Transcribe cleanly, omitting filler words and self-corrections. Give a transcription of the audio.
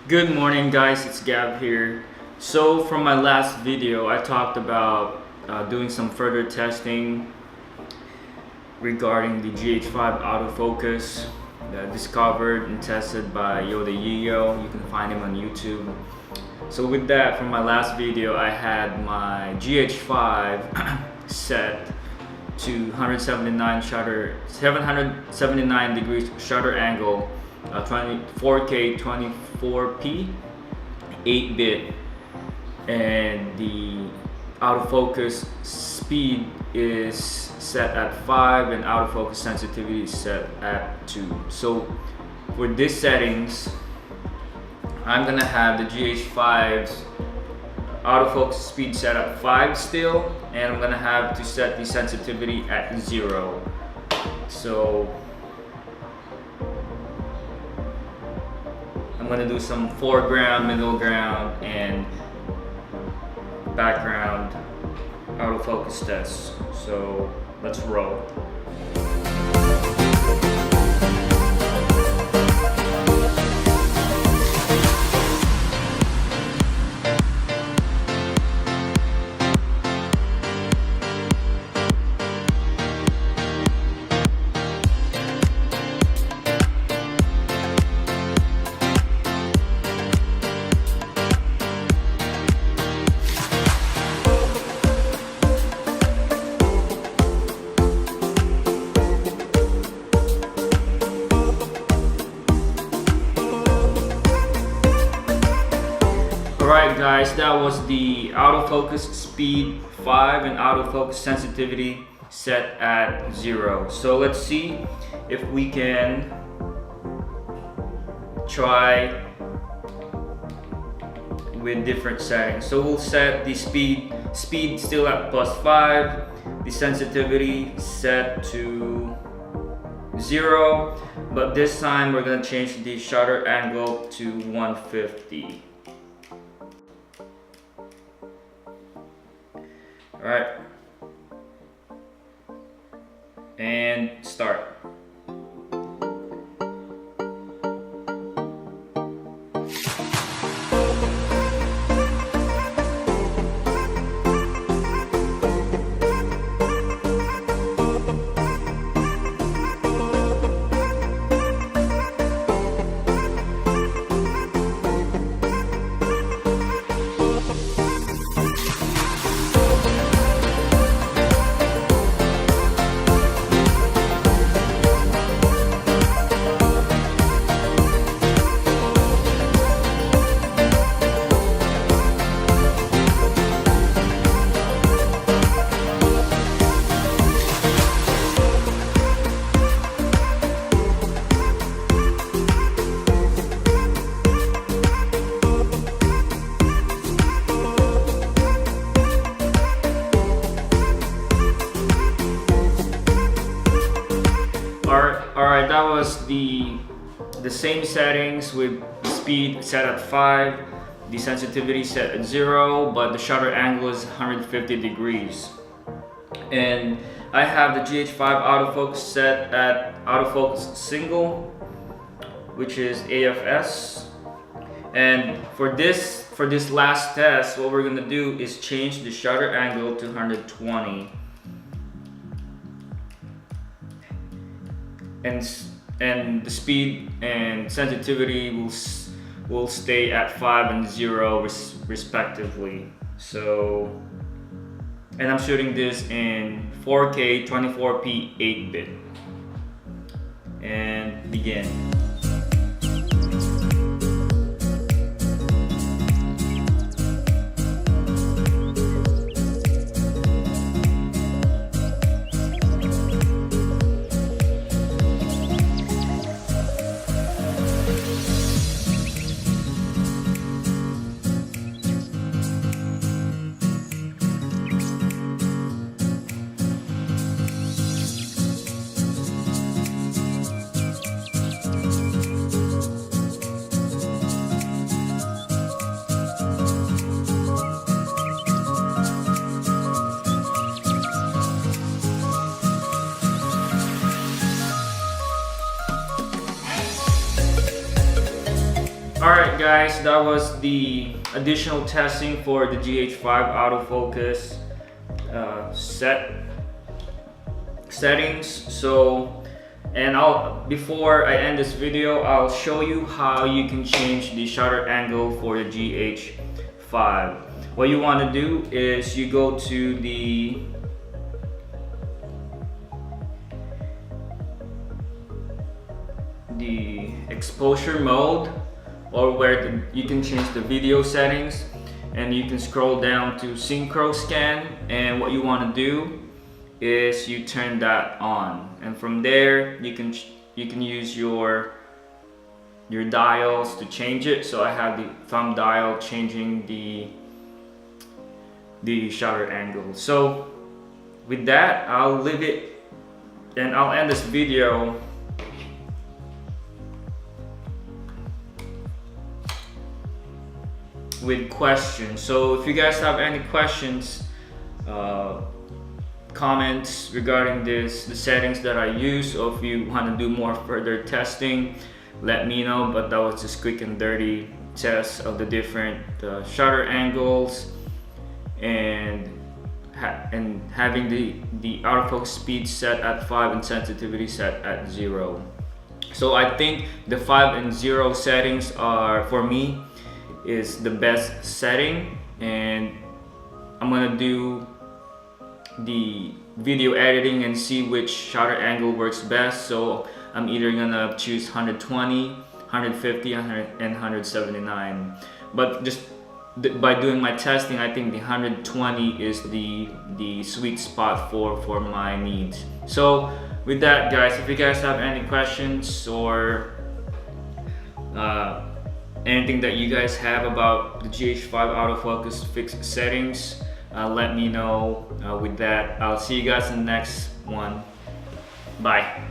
Good morning guys, it's Gab here. So from my last video I talked about doing some further testing regarding the GH5 autofocus discovered and tested by YodaYeo. You can find him on YouTube. So with that, from my last video I had my GH5 set to 779 degrees shutter angle, 4K 24p 8-bit, and the autofocus speed is set at 5 and autofocus sensitivity is set at 2. So for these settings I'm gonna have the GH5's autofocus speed set at 5 still, and I'm gonna have to set the sensitivity at 0. So I'm gonna do some foreground, middle ground, and background autofocus tests. So let's roll. Alright guys, that was the autofocus speed 5 and autofocus sensitivity set at 0. So let's see if we can try with different settings. So we'll set the speed still at +5, the sensitivity set to 0, but this time we're gonna change the shutter angle to 150. Alright, and start. Alright, that was the same settings with the speed set at 5, the sensitivity set at 0, but the shutter angle is 150 degrees. And I have the GH5 autofocus set at autofocus single, which is AFS. And for this last test, what we're gonna do is change the shutter angle to 120. And the speed and sensitivity will stay at 5 and 0 respectively. So, and I'm shooting this in 4K 24p 8-bit. And begin. guys, that was the additional testing for the GH5 autofocus settings. So, and before I end this video, I'll show you how you can change the shutter angle for the GH5. What you want to do is you go to the exposure mode, or where you can change the video settings, and you can scroll down to synchro scan, and what you want to do is you turn that on, and from there you can use your dials to change it. So I have the thumb dial changing the shutter angle. So with that, I'll leave it and I'll end this video with questions. So if you guys have any questions, comments regarding the settings that I use, or if you want to do more further testing, let me know. But that was just quick and dirty test of the different shutter angles and having the autofocus speed set at 5 and sensitivity set at 0. So I think the 5 and 0 settings are, for me, is the best setting, and I'm gonna do the video editing and see which shutter angle works best. So I'm either gonna choose 120, 150, and 179. But just by doing my testing, I think the 120 is the sweet spot for my needs. So with that, guys, if you guys have any questions or anything that you guys have about the GH5 autofocus fixed settings, let me know. With that, I'll see you guys in the next one. Bye.